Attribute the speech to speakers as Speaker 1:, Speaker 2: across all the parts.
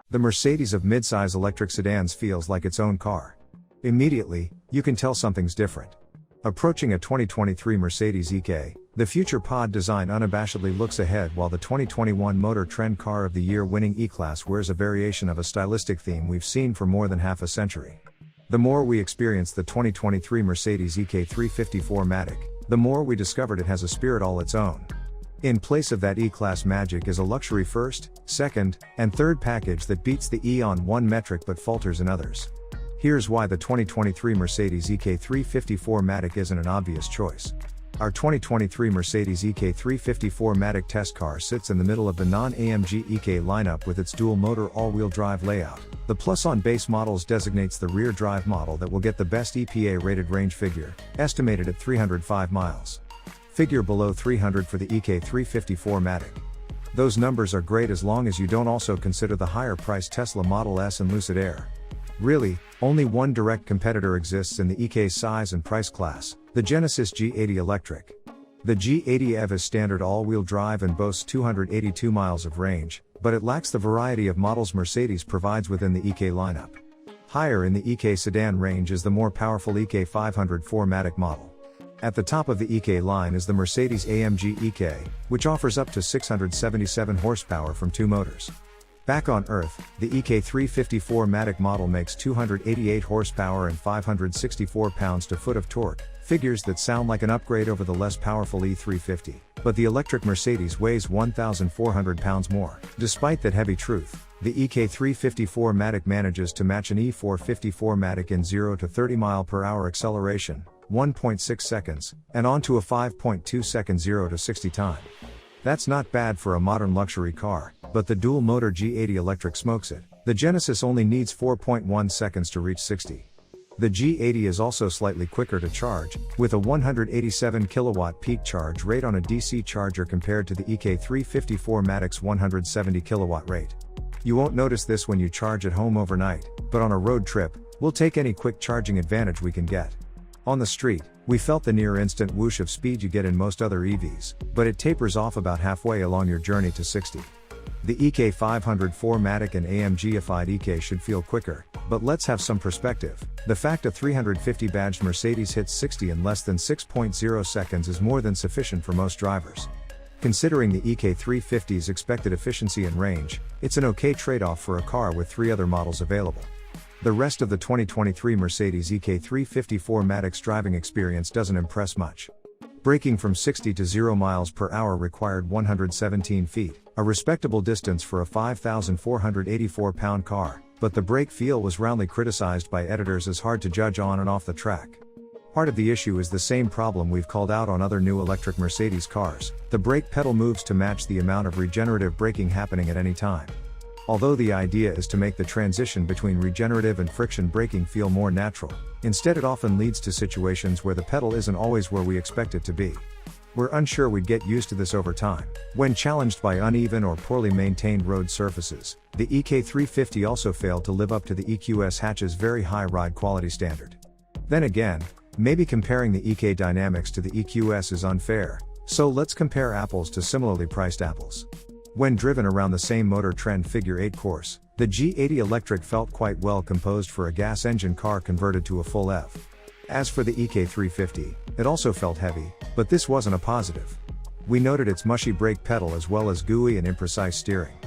Speaker 1: The Mercedes of midsize electric sedans feels like its own car. Immediately, you can tell something's different. Approaching a 2023 Mercedes-EQ, the future pod design unabashedly looks ahead, while the 2021 Motor Trend Car of the Year winning E-Class wears a variation of a stylistic theme we've seen for more than half a century. The more we experience the 2023 Mercedes-EQ EQE350 4Matic, the more we discovered it has a spirit all its own. In place of that E-Class magic is a luxury first, second, and third package that beats the E on one metric but falters in others. Here's why the 2023 Mercedes-EQ EQE350 4Matic isn't an obvious choice. Our 2023 Mercedes-EQ EQE350 4Matic test car sits in the middle of the non-AMG EQ lineup with its dual-motor all-wheel drive layout. The plus on base models designates the rear drive model that will get the best EPA-rated range figure, estimated at 305 miles. Figure below 300 for the EQ EQE350 4Matic. Those numbers are great as long as you don't also consider the higher-priced Tesla Model S and Lucid Air. Really, only one direct competitor exists in the EQ's size and price class, the Genesis G80 Electric. The G80 EV is standard all-wheel drive and boasts 282 miles of range, but it lacks the variety of models Mercedes provides within the EQ lineup. Higher in the EQ sedan range is the more powerful EQ 500 4Matic model. At the top of the EQ line is the Mercedes-AMG EQ, which offers up to 677 horsepower from two motors. Back on Earth, the EQ EQE350 4Matic model makes 288 horsepower and 564 pounds-to-foot of torque, figures that sound like an upgrade over the less powerful E350, but the electric Mercedes weighs 1,400 pounds more. Despite that heavy truth, the EQ EQE350 4Matic manages to match an E450 4Matic in 0 to 30 mph acceleration, 1.6 seconds, and onto a 5.2 second 0 to 60 time. That's not bad for a modern luxury car, but the dual-motor G80 Electric smokes it. The Genesis only needs 4.1 seconds to reach 60. The G80 is also slightly quicker to charge, with a 187 kilowatt peak charge rate on a DC charger compared to the EQ EQE350 4Matic's 170 kilowatt rate. You won't notice this when you charge at home overnight, but on a road trip, we'll take any quick charging advantage we can get. On the street, we felt the near-instant whoosh of speed you get in most other EVs, but it tapers off about halfway along your journey to 60. The EQ 500 4Matic and AMG-ified EQ should feel quicker, but let's have some perspective. The fact a 350 badged Mercedes hits 60 in less than 6.0 seconds is more than sufficient for most drivers. Considering the EQ EQE350's expected efficiency and range, it's an okay trade-off for a car with three other models available. The rest of the 2023 Mercedes-EQ EQE350 4Matic's driving experience doesn't impress much. Braking from 60 to 0 miles per hour required 117 feet, a respectable distance for a 5,484-pound car, but the brake feel was roundly criticized by editors as hard to judge on and off the track. Part of the issue is the same problem we've called out on other new electric Mercedes cars: the brake pedal moves to match the amount of regenerative braking happening at any time. Although the idea is to make the transition between regenerative and friction braking feel more natural, instead it often leads to situations where the pedal isn't always where we expect it to be. We're unsure we'd get used to this over time. When challenged by uneven or poorly maintained road surfaces, the EQ EQE350 also failed to live up to the EQS hatch's very high ride quality standard. Then again, maybe comparing the EQ dynamics to the EQS is unfair, so let's compare apples to similarly priced apples. When driven around the same Motor Trend Figure 8 course, the G80 Electric felt quite well composed for a gas engine car converted to a full EV. As for the EQ EQE350, it also felt heavy, but this wasn't a positive. We noted its mushy brake pedal as well as gooey and imprecise steering.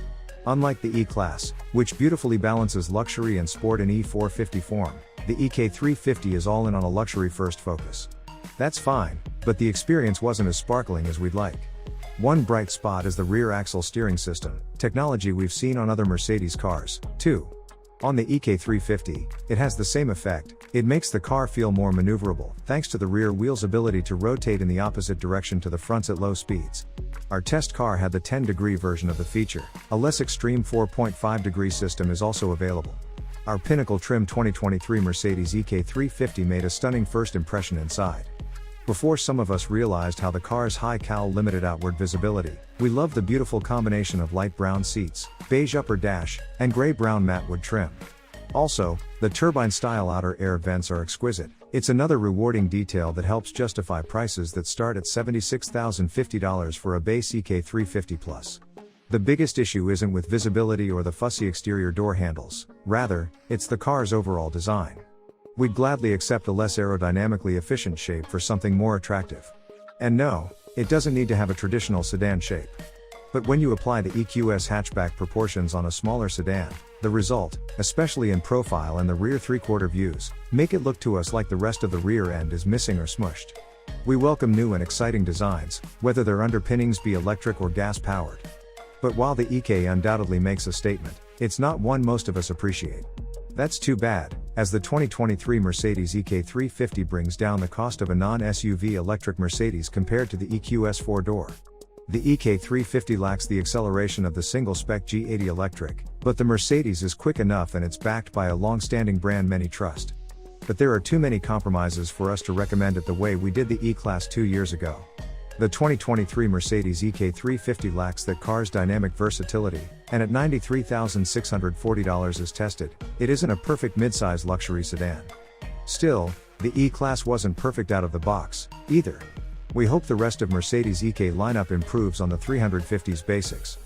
Speaker 1: Unlike the E-Class, which beautifully balances luxury and sport in E450 form, the EQ EQE350 is all in on a luxury-first focus. That's fine, but the experience wasn't as sparkling as we'd like. One bright spot is the rear axle steering system, technology we've seen on other Mercedes cars, too. On the EQ EQE350, it has the same effect. It makes the car feel more maneuverable, thanks to the rear wheel's ability to rotate in the opposite direction to the fronts at low speeds. Our test car had the 10-degree version of the feature. A less extreme 4.5-degree system is also available. Our pinnacle trim 2023 Mercedes-EQ EQE350 made a stunning first impression inside. Before some of us realized how the car's high cowl limited outward visibility, we loved the beautiful combination of light brown seats, beige upper dash, and gray-brown matte wood trim. Also, the turbine-style outer air vents are exquisite. It's another rewarding detail that helps justify prices that start at $76,050 for a base EQ EQE350 Plus. The biggest issue isn't with visibility or the fussy exterior door handles, rather, it's the car's overall design. We'd gladly accept a less aerodynamically efficient shape for something more attractive. And no, it doesn't need to have a traditional sedan shape. But when you apply the EQS hatchback proportions on a smaller sedan, the result, especially in profile and the rear three-quarter views, make it look to us like the rest of the rear end is missing or smushed. We welcome new and exciting designs, whether their underpinnings be electric or gas-powered. But while the EK undoubtedly makes a statement, it's not one most of us appreciate. That's too bad, as the 2023 Mercedes-EQ EQE350 brings down the cost of a non-SUV electric Mercedes compared to the EQS 4-door. The EQ350 lacks the acceleration of the single-spec G80 electric, but the Mercedes is quick enough and it's backed by a long-standing brand many trust. But there are too many compromises for us to recommend it the way we did the E-Class 2 years ago. The 2023 Mercedes-EQ EQE350 lacks that car's dynamic versatility, and at $93,640 as tested, it isn't a perfect midsize luxury sedan. Still, the E-Class wasn't perfect out of the box, either. We hope the rest of Mercedes-EQ lineup improves on the 350's basics.